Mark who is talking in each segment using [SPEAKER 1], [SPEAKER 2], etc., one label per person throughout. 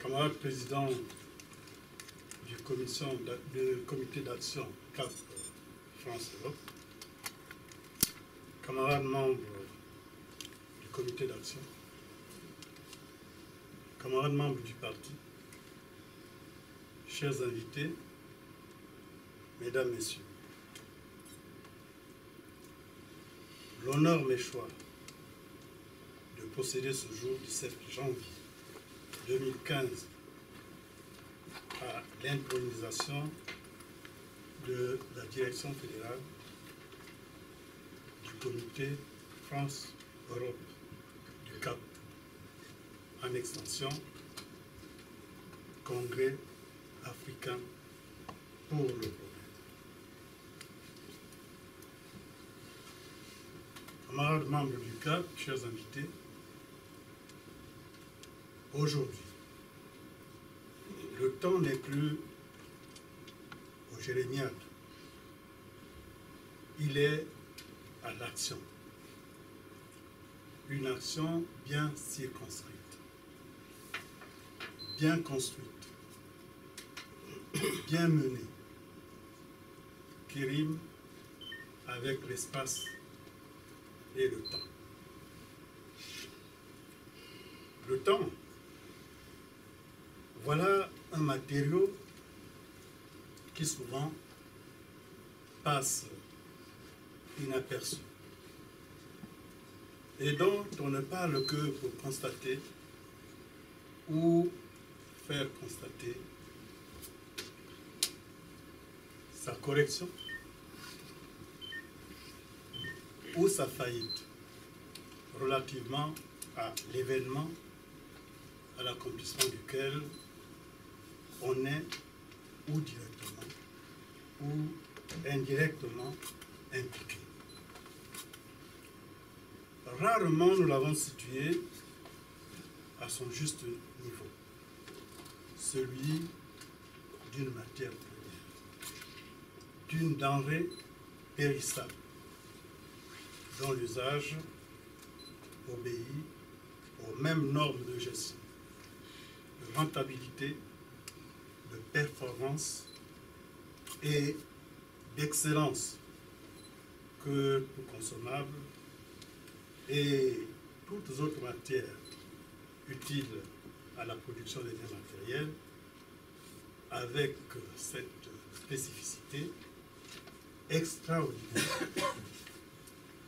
[SPEAKER 1] Camarade président du comité d'action CAP France-Europe, camarades membres du comité d'action, camarades membres du parti, chers invités, mesdames, messieurs, l'honneur m'échoit de procéder ce jour du 7 janvier 2015 à l'intronisation de la direction fédérale du comité France-Europe du CAP, en extension Congrès africain pour le progrès. Camarades membres du CAP, chers invités, aujourd'hui, le temps n'est plus au jérémiade, il est à l'action. Une action bien circonscrite, bien construite, bien menée, qui rime avec l'espace et le temps. Le temps, voilà un matériau qui souvent passe inaperçu et dont on ne parle que pour constater ou faire constater sa correction ou sa faillite relativement à l'événement à l'accomplissement duquel on est ou directement ou indirectement impliqué. Rarement nous l'avons situé à son juste niveau, celui d'une matière première, d'une denrée périssable, dont l'usage obéit aux mêmes normes de gestion, de rentabilité, de performance et d'excellence que tout consommables et toutes autres matières utiles à la production des biens matériels, avec cette spécificité extraordinaire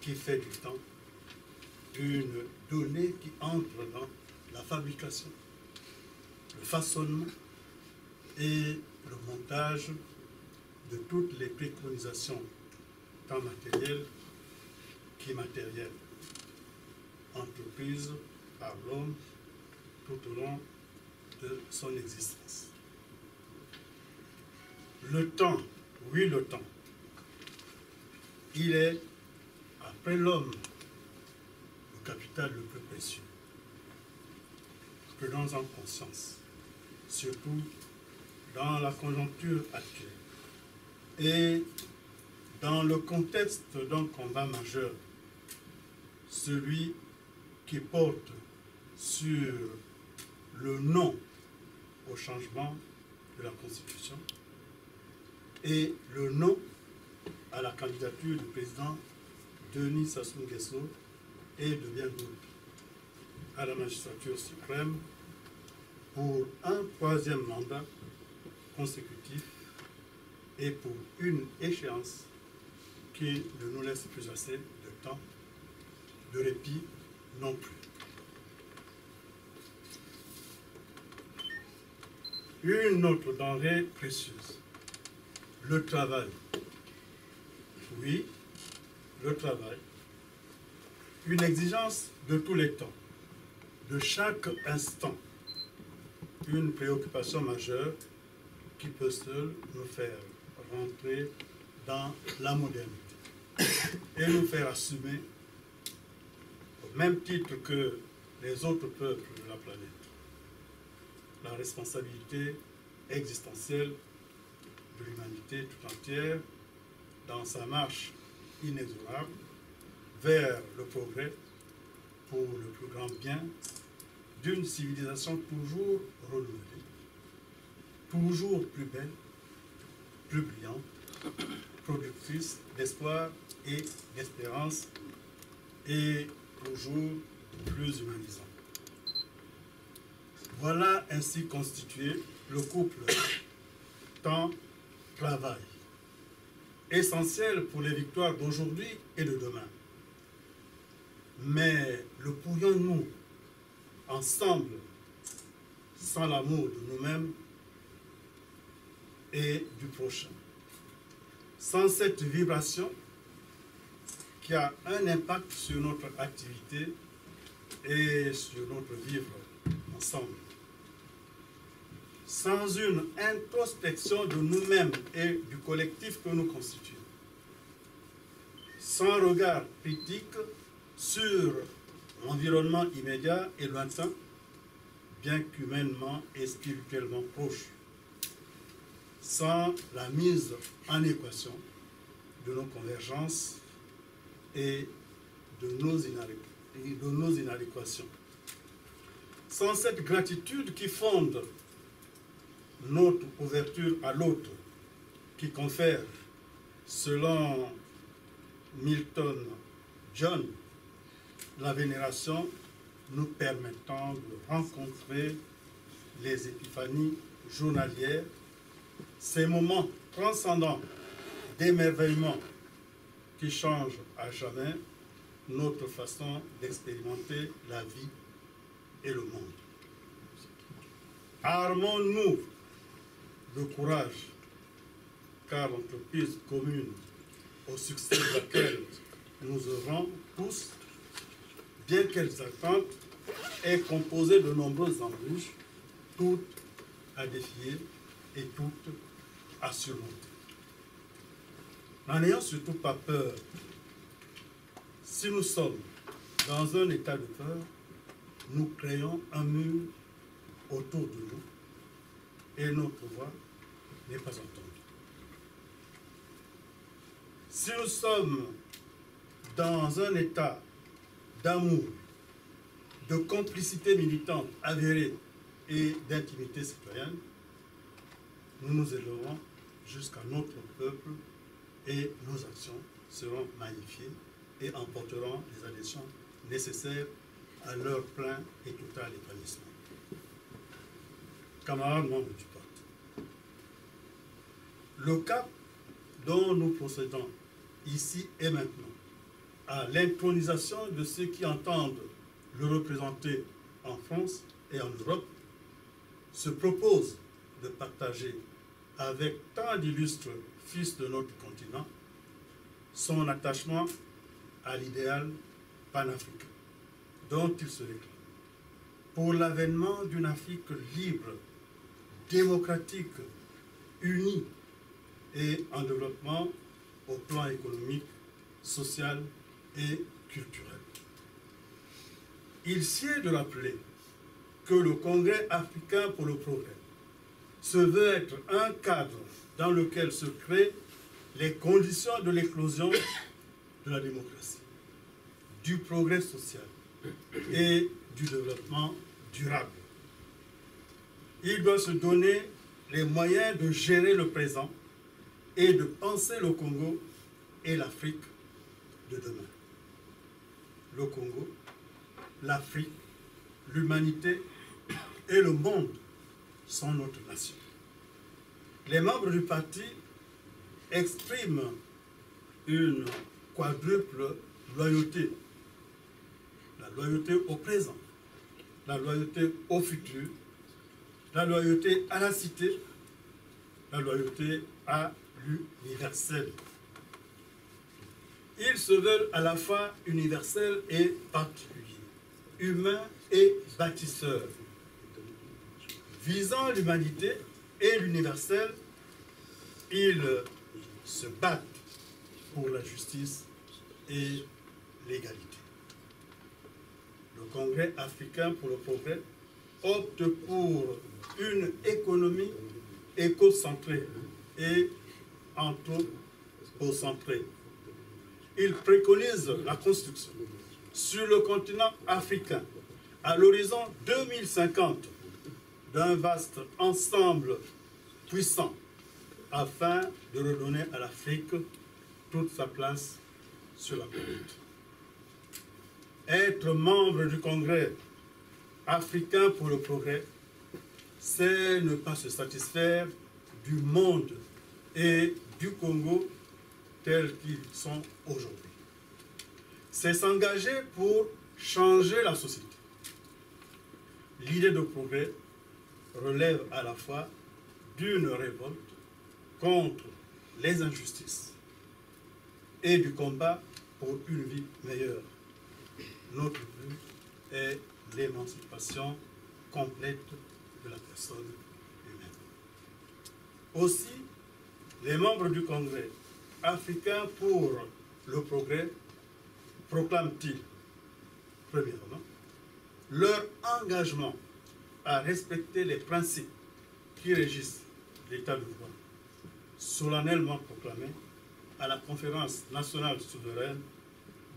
[SPEAKER 1] qui fait du temps une donnée qui entre dans la fabrication, le façonnement et le montage de toutes les préconisations, tant matérielles qu'immatérielles, entreprises par l'homme tout au long de son existence. Le temps, oui le temps, il est, après l'homme, le capital le plus précieux. Prenons-en conscience, surtout dans la conjoncture actuelle et dans le contexte d'un combat majeur, celui qui porte sur le non au changement de la Constitution et le non à la candidature du président Denis Sassou Nguesso et de bien d'autres à la magistrature suprême pour un troisième mandat consécutif et pour une échéance qui ne nous laisse plus assez de temps, de répit non plus. Une autre denrée précieuse, le travail. Oui, le travail. Une exigence de tous les temps, de chaque instant. Une préoccupation majeure qui peut seule nous faire rentrer dans la modernité et nous faire assumer, au même titre que les autres peuples de la planète, la responsabilité existentielle de l'humanité tout entière dans sa marche inexorable vers le progrès pour le plus grand bien d'une civilisation toujours renouvelée, toujours plus belle, plus brillante, productrice d'espoir et d'espérance, et toujours plus humanisante. Voilà ainsi constitué le couple temps-travail, essentiel pour les victoires d'aujourd'hui et de demain. Mais le pourrions-nous ensemble, sans l'amour de nous-mêmes et du prochain, sans cette vibration qui a un impact sur notre activité et sur notre vivre ensemble, sans une introspection de nous-mêmes et du collectif que nous constituons, sans regard critique sur l'environnement immédiat et lointain, bien qu'humainement et spirituellement proche, sans la mise en équation de nos convergences et de nos inadéquations, sans cette gratitude qui fonde notre ouverture à l'autre, qui confère, selon Milton John, la vénération nous permettant de rencontrer les épiphanies journalières, ces moments transcendants d'émerveillement qui changent à jamais notre façon d'expérimenter la vie et le monde. Armons-nous de courage, car l'entreprise commune au succès de laquelle nous œuvrons tous, bien qu'elles attendent, est composée de nombreuses embûches, toutes à défier et toutes à surmonter. N'en ayons surtout pas peur. Si nous sommes dans un état de peur, nous créons un mur autour de nous et notre voix n'est pas entendue. Si nous sommes dans un état d'amour, de complicité militante avérée et d'intimité citoyenne, nous nous élèverons jusqu'à notre peuple et nos actions seront magnifiées et emporteront les adhésions nécessaires à leur plein et total épanouissement. Camarades membres du pacte, le cap dont nous procédons ici et maintenant à l'intronisation de ceux qui entendent le représenter en France et en Europe se propose de partager avec tant d'illustres fils de notre continent son attachement à l'idéal panafricain dont il se réclame pour l'avènement d'une Afrique libre, démocratique, unie et en développement au plan économique, social et culturel. Il sied de rappeler que le Congrès africain pour le progrès se veut être un cadre dans lequel se créent les conditions de l'éclosion de la démocratie, du progrès social et du développement durable. Il doit se donner les moyens de gérer le présent et de penser le Congo et l'Afrique de demain. Le Congo, l'Afrique, l'humanité et le monde sont notre nation. Les membres du parti expriment une quadruple loyauté. La loyauté au présent, la loyauté au futur, la loyauté à la cité, la loyauté à l'universel. Ils se veulent à la fois universels et particuliers, humains et bâtisseurs. Visant l'humanité et l'universel, ils se battent pour la justice et l'égalité. Le Congrès africain pour le progrès opte pour une économie écocentrée et anthropocentrée. Il préconise la construction sur le continent africain à l'horizon 2050 d'un vaste ensemble puissant afin de redonner à l'Afrique toute sa place sur la planète. Être membre du Congrès africain pour le progrès, c'est ne pas se satisfaire du monde et du Congo tels qu'ils sont aujourd'hui. C'est s'engager pour changer la société. L'idée de progrès relève à la fois d'une révolte contre les injustices et du combat pour une vie meilleure. Notre but est l'émancipation complète de la personne humaine. Aussi, les membres du Congrès africain pour le progrès proclament-ils, premièrement, leur engagement à respecter les principes qui régissent l'état de droit, solennellement proclamé à la conférence nationale souveraine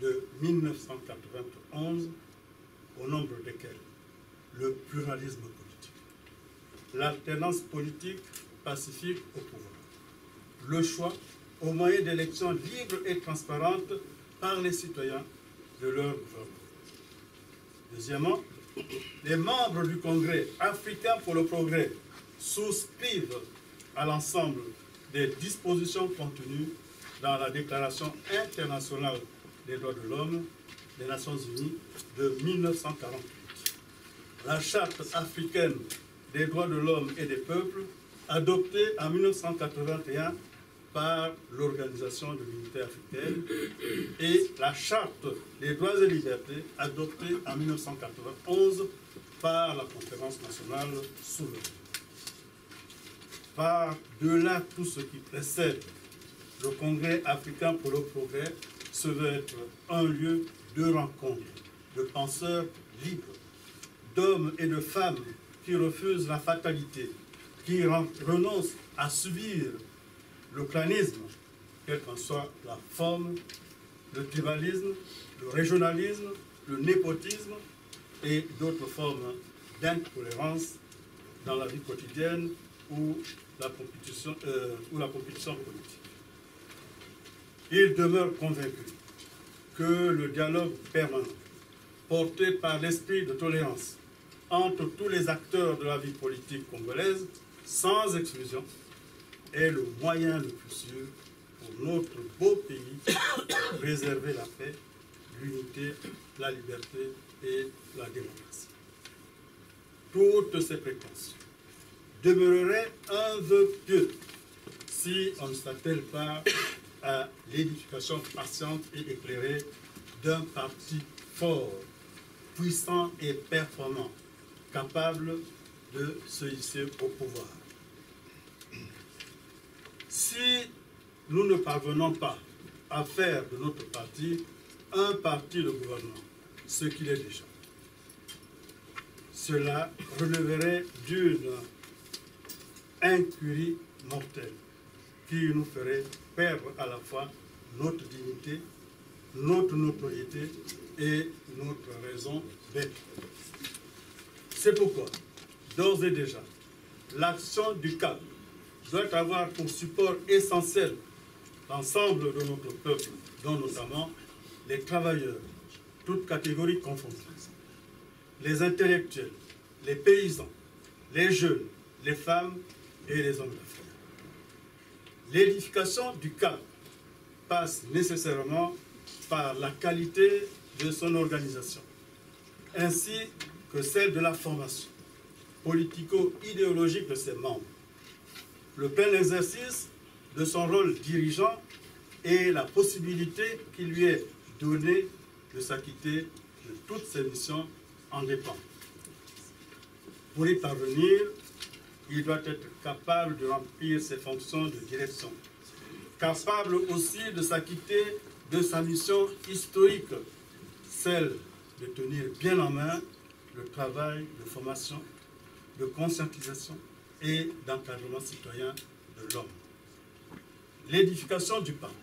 [SPEAKER 1] de 1991, au nombre desquels le pluralisme politique, l'alternance politique pacifique au pouvoir, le choix au moyen d'élections libres et transparentes par les citoyens de leur gouvernement. Deuxièmement, les membres du Congrès africain pour le progrès souscrivent à l'ensemble des dispositions contenues dans la Déclaration internationale des droits de l'homme des Nations Unies de 1948, la Charte africaine des droits de l'homme et des peuples, adoptée en 1981 par l'Organisation de l'Unité africaine, et la Charte des droits et libertés, adoptée en 1991 par la Conférence nationale souveraine. Par-delà tout ce qui précède, le Congrès africain pour le progrès se veut être un lieu de rencontre de penseurs libres, d'hommes et de femmes qui refusent la fatalité, qui renoncent à subir le clanisme, quelle qu'en soit la forme, le tribalisme, le régionalisme, le népotisme et d'autres formes d'intolérance dans la vie quotidienne ou la compétition politique. Il demeure convaincu que le dialogue permanent, porté par l'esprit de tolérance entre tous les acteurs de la vie politique congolaise, sans exclusion, est le moyen le plus sûr pour notre beau pays de préserver la paix, l'unité, la liberté et la démocratie. Toutes ces prétentions demeureraient un vœu pieux si on ne s'attelle pas à l'édification patiente et éclairée d'un parti fort, puissant et performant, capable de se hisser au pouvoir. Si nous ne parvenons pas à faire de notre parti un parti de gouvernement, ce qu'il est déjà, cela relèverait d'une incurie mortelle qui nous ferait perdre à la fois notre dignité, notre notoriété et notre raison d'être. C'est pourquoi, d'ores et déjà, l'action du CAP doit avoir pour support essentiel l'ensemble de notre peuple, dont notamment les travailleurs, toutes catégories confondues, les intellectuels, les paysans, les jeunes, les femmes et les hommes d'affaires. L'édification du CAP passe nécessairement par la qualité de son organisation, ainsi que celle de la formation politico-idéologique de ses membres, le plein exercice de son rôle dirigeant et la possibilité qui lui est donnée de s'acquitter de toutes ses missions en dépendent. Pour y parvenir, il doit être capable de remplir ses fonctions de direction, capable aussi de s'acquitter de sa mission historique, celle de tenir bien en main le travail de formation, de conscientisation et d'encadrement citoyen de l'homme. L'édification du parti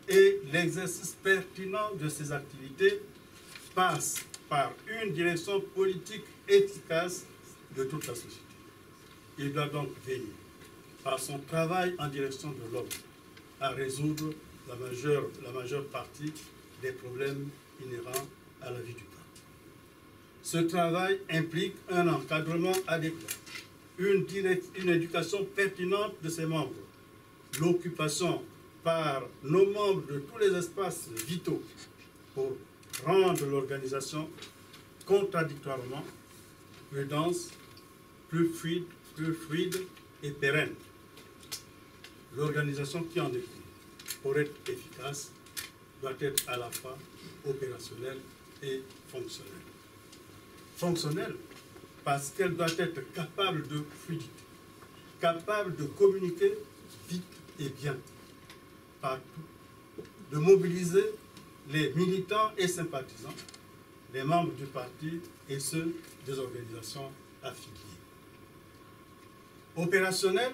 [SPEAKER 1] et l'exercice pertinent de ses activités passent par une direction politique efficace de toute la société. Il doit donc veiller, par son travail en direction de l'homme, à résoudre la majeure partie des problèmes inhérents à la vie du parti. Ce travail implique un encadrement adéquat, une éducation pertinente de ses membres, l'occupation par nos membres de tous les espaces vitaux pour rendre l'organisation contradictoirement plus dense, plus fluide et pérenne. L'organisation qui en découle, pour être efficace, doit être à la fois opérationnelle et fonctionnelle. Fonctionnelle parce qu'elle doit être capable de fluidité, capable de communiquer vite et bien partout, de mobiliser les militants et sympathisants, les membres du parti et ceux des organisations affiliées. Opérationnelle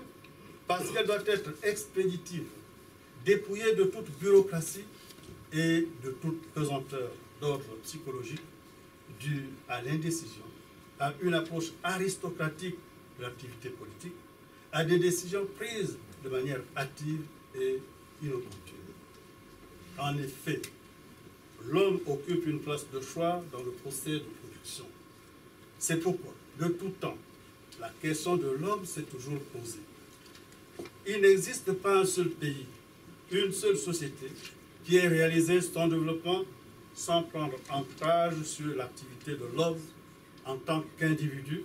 [SPEAKER 1] parce qu'elle doit être expéditive, dépouillée de toute bureaucratie et de toute pesanteur d'ordre psychologique due à l'indécision, à une approche aristocratique de l'activité politique, à des décisions prises de manière hâtive et inopportune. En effet, l'homme occupe une place de choix dans le procès de production. C'est pourquoi, de tout temps, la question de l'homme s'est toujours posée. Il n'existe pas un seul pays, une seule société qui ait réalisé son développement sans prendre ancrage sur l'activité de l'homme en tant qu'individu,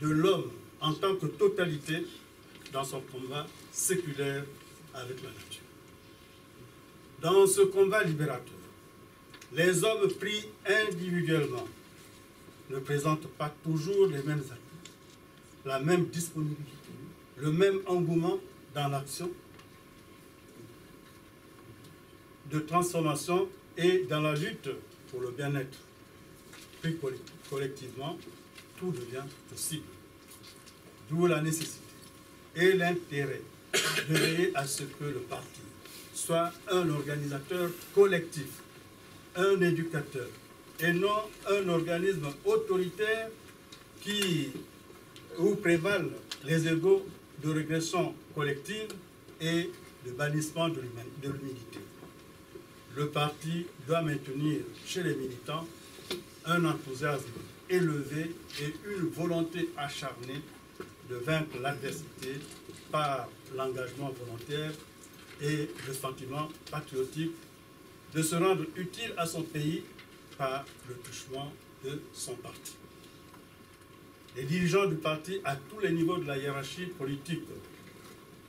[SPEAKER 1] de l'homme en tant que totalité dans son combat séculaire avec la nature. Dans ce combat libérateur, les hommes pris individuellement ne présentent pas toujours les mêmes acquis, la même disponibilité, le même engouement dans l'action de transformation et dans la lutte pour le bien-être. Pris collectivement, tout devient possible. D'où la nécessité et l'intérêt de veiller à ce que le parti soit un organisateur collectif, un éducateur, et non un organisme autoritaire où prévalent les égos de régression collective et de bannissement de l'humilité. Le parti doit maintenir chez les militants un enthousiasme élevé et une volonté acharnée de vaincre l'adversité par l'engagement volontaire et le sentiment patriotique, de se rendre utile à son pays par le touchement de son parti. Les dirigeants du parti à tous les niveaux de la hiérarchie politique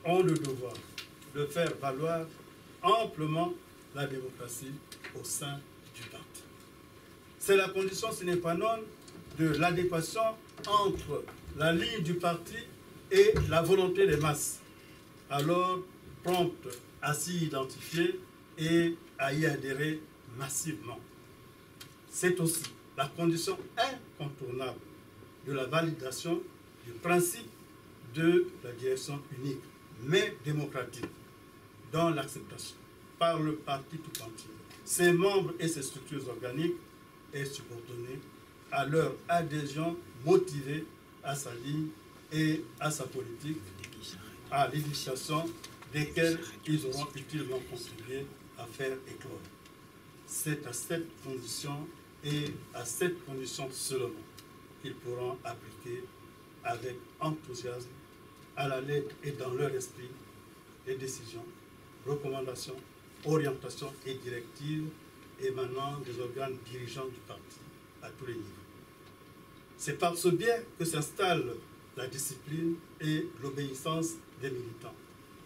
[SPEAKER 1] ont le devoir de faire valoir amplement la démocratie au sein du parti. C'est la condition sine qua non de l'adéquation entre la ligne du parti et la volonté des masses, alors prompte à s'y identifier et à y adhérer massivement. C'est aussi la condition incontournable de la validation du principe de la direction unique, mais démocratique, dans l'acceptation par le parti tout entier, ses membres et ses structures organiques, est subordonnée à leur adhésion motivée à sa ligne et à sa politique, à l'édification desquelles ils auront utilement contribué à faire éclore. C'est à cette condition et à cette condition seulement qu'ils pourront appliquer avec enthousiasme, à la lettre et dans leur esprit, les décisions, recommandations, orientations et directives émanant des organes dirigeants du parti à tous les niveaux. C'est par ce biais que s'installe la discipline et l'obéissance des militants.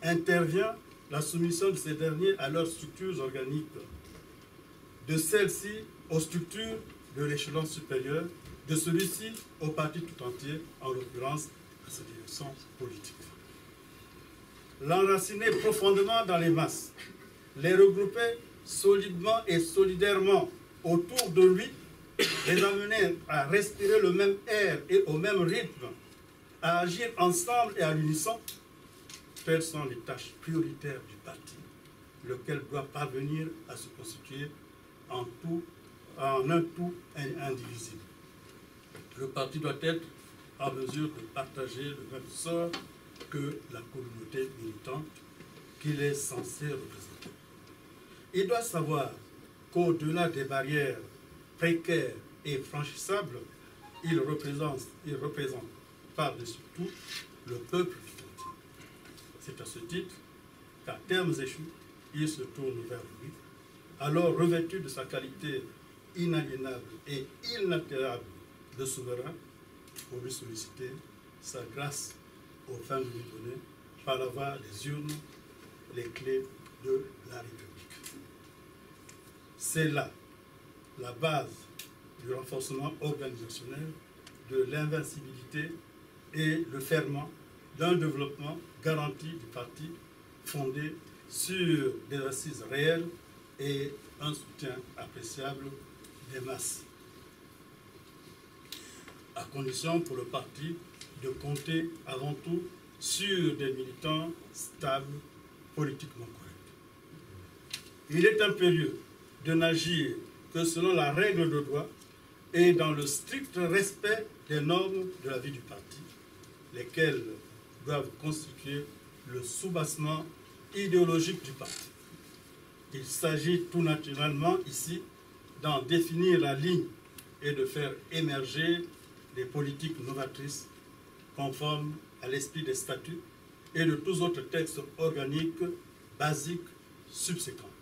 [SPEAKER 1] Intervient la soumission de ces derniers à leurs structures organiques, de celles-ci aux structures de l'échelon supérieur, de celui-ci au parti tout entier, en l'occurrence à sa direction politique. L'enraciner profondément dans les masses, les regrouper solidement et solidairement autour de lui, les amener à respirer le même air et au même rythme, à agir ensemble et à l'unisson, telles sont les tâches prioritaires du parti, lequel doit parvenir à se constituer en tout en un tout indivisible. Le parti doit être en mesure de partager le même sort que la communauté militante qu'il est censé représenter. Il doit savoir qu'au-delà des barrières précaires et franchissables, il représente par-dessus tout le peuple tout entier. C'est à ce titre qu'à termes échus, il se tourne vers lui, alors revêtu de sa qualité inaliénable et inaltérable de souverain, pour lui solliciter sa grâce au fin de lui donner, par la voie des urnes, les clés de la République. C'est là la base du renforcement organisationnel, de l'invincibilité et le ferment d'un développement garanti du parti fondé sur des assises réelles et un soutien appréciable des masses. À condition pour le parti de compter avant tout sur des militants stables, politiquement corrects. Il est impérieux de n'agir que selon la règle de droit et dans le strict respect des normes de la vie du parti, lesquelles doivent constituer le soubassement idéologique du parti. Il s'agit tout naturellement ici d'en définir la ligne et de faire émerger des politiques novatrices conformes à l'esprit des statuts et de tous autres textes organiques basiques subséquents.